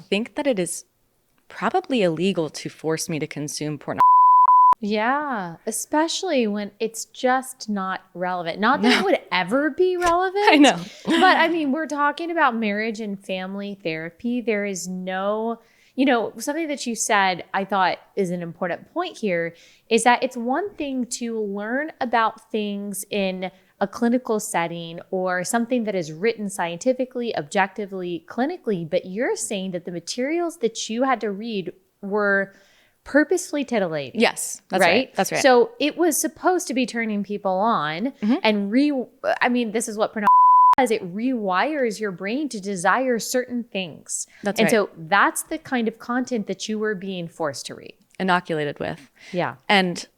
think that it is probably illegal to force me to consume porn. Yeah, especially when it's just not relevant. Not that it would ever be relevant. I know. But I mean, we're talking about marriage and family therapy. There is no, something that you said I thought is an important point here is that it's one thing to learn about things in a clinical setting or something that is written scientifically, objectively, clinically, but you're saying that the materials that you had to read were purposefully titillating. Yes, that's right. That's right. So it was supposed to be turning people on and this is what pornography does. It rewires your brain to desire certain things. That's right. And so that's the kind of content that you were being forced to read. Inoculated with. Yeah. And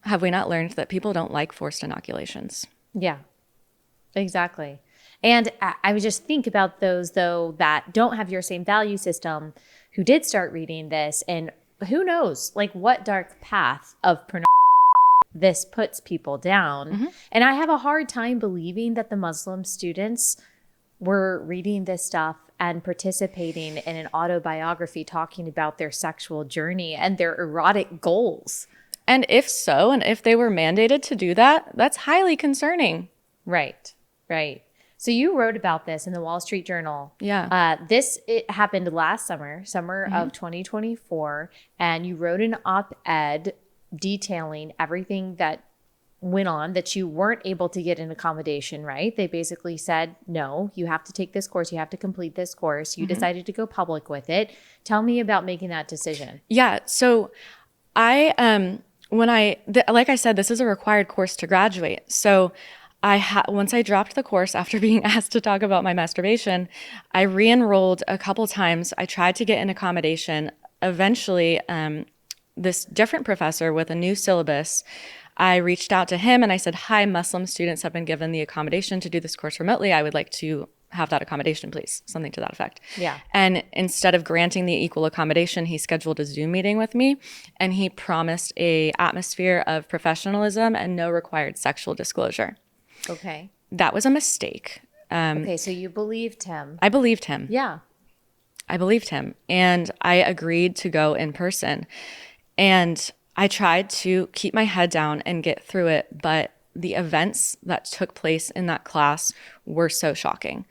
have we not learned that people don't like forced inoculations? Yeah, exactly. And I would just think about those, though, that don't have your same value system, who did start reading this, and who knows, like, what dark path of pornography this puts people down. And I have a hard time believing that the Muslim students were reading this stuff and participating in an autobiography talking about their sexual journey and their erotic goals. And if so, and if they were mandated to do that, that's highly concerning. Right. So you wrote about this in the Wall Street Journal. Yeah. It happened last summer of 2024, and you wrote an op-ed detailing everything that went on, that you weren't able to get an accommodation, right? They basically said, no, you have to take this course. You have to complete this course. You decided to go public with it. Tell me about making that decision. Yeah. So like I said, this is a required course to graduate. So once I dropped the course after being asked to talk about my masturbation, I re-enrolled a couple times. I tried to get an accommodation. Eventually, this different professor with a new syllabus, I reached out to him and I said, hi, Muslim students have been given the accommodation to do this course remotely. I would like to have that accommodation, please. Something to that effect. Yeah. And instead of granting the equal accommodation, he scheduled a Zoom meeting with me, and he promised a atmosphere of professionalism and no required sexual disclosure. Okay. That was a mistake. Okay, so you believed him. I believed him. Yeah. I believed him. And I agreed to go in person. And I tried to keep my head down and get through it. But the events that took place in that class were so shocking.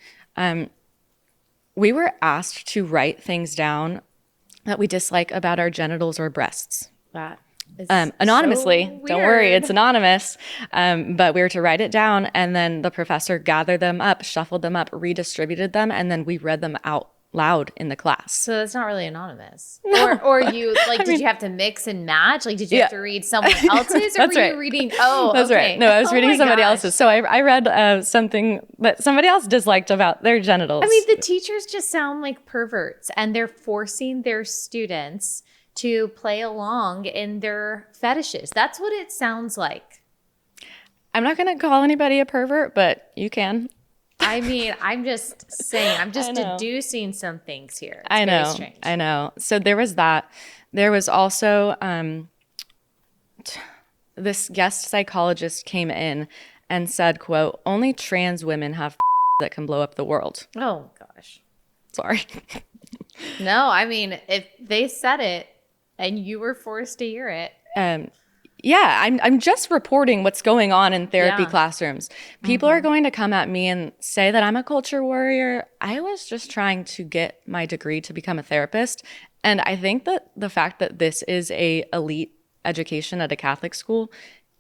We were asked to write things down that we dislike about our genitals or breasts. That is anonymously. so Don't worry, weird. it's anonymous. But we were to write it down, and then the professor gathered them up, shuffled them up, redistributed them, and then we read them out loud in the class. So that's not really anonymous. Or you did you have to mix and match? Like, did you have to read someone else's, or were you reading? Oh, that's okay. right. No, I was reading somebody gosh. else's. So I read something that somebody else disliked about their genitals. I mean, the teachers just sound like perverts, and they're forcing their students to play along in their fetishes. That's what it sounds like. I'm not going to call anybody a pervert, but you can. I mean, I'm just saying, I'm just deducing some things here. It's very strange. I know. So there was that. There was also this guest psychologist came in and said, quote, only trans women have that can blow up the world. Oh, gosh. Sorry. No, I mean, if they said it and you were forced to hear it. Yeah, I'm just reporting what's going on in therapy classrooms. People are going to come at me and say that I'm a culture warrior. I was just trying to get my degree to become a therapist. And I think that the fact that this is a elite education at a Catholic school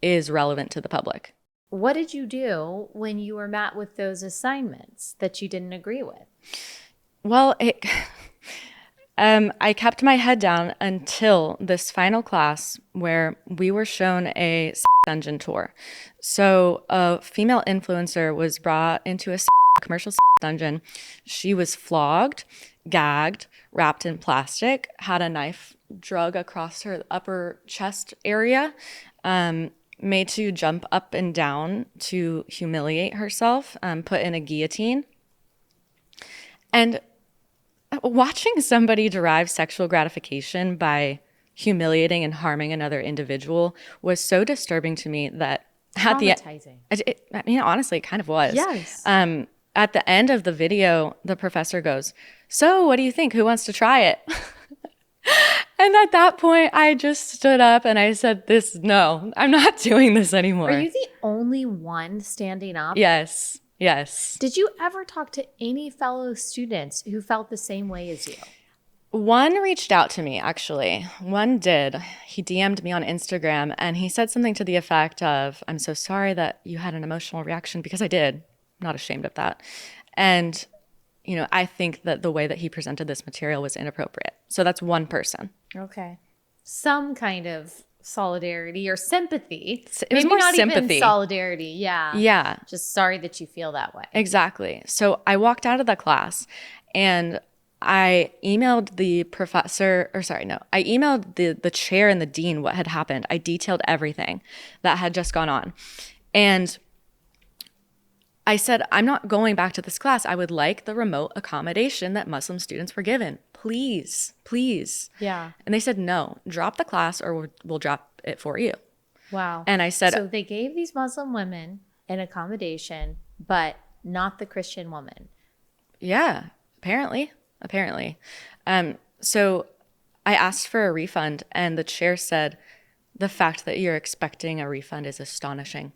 is relevant to the public. What did you do when you were met with those assignments that you didn't agree with? Well, I kept my head down until this final class where we were shown a dungeon tour. So a female influencer was brought into a commercial dungeon. She was flogged, gagged, wrapped in plastic, had a knife drug across her upper chest area, made to jump up and down to humiliate herself, put in a guillotine. And watching somebody derive sexual gratification by humiliating and harming another individual was so disturbing to me that traumatizing. I mean, honestly, it kind of was. Yes. at the end of the video, the professor goes, "So what do you think? Who wants to try it?" And at that point, I just stood up and I said, no, I'm not doing this anymore. Are you the only one standing up? Yes. Yes. Did you ever talk to any fellow students who felt the same way as you? One reached out to me, actually. One did. He DM'd me on Instagram and he said something to the effect of, "I'm so sorry that you had an emotional reaction," because I did. I'm not ashamed of that. And, I think that the way that he presented this material was inappropriate. So that's one person. Okay. Some kind of solidarity or sympathy. It was more not sympathy. Even solidarity. Yeah. Yeah. Just sorry that you feel that way. Exactly. So I walked out of the class and I emailed the professor, I emailed the chair and the dean what had happened. I detailed everything that had just gone on. And I said, "I'm not going back to this class. I would like the remote accommodation that Muslim students were given. Please, please." Yeah. And they said, "No, drop the class or we'll drop it for you." Wow. And I said, so they gave these Muslim women an accommodation, but not the Christian woman. Yeah, apparently. So I asked for a refund and the chair said, "The fact that you're expecting a refund is astonishing."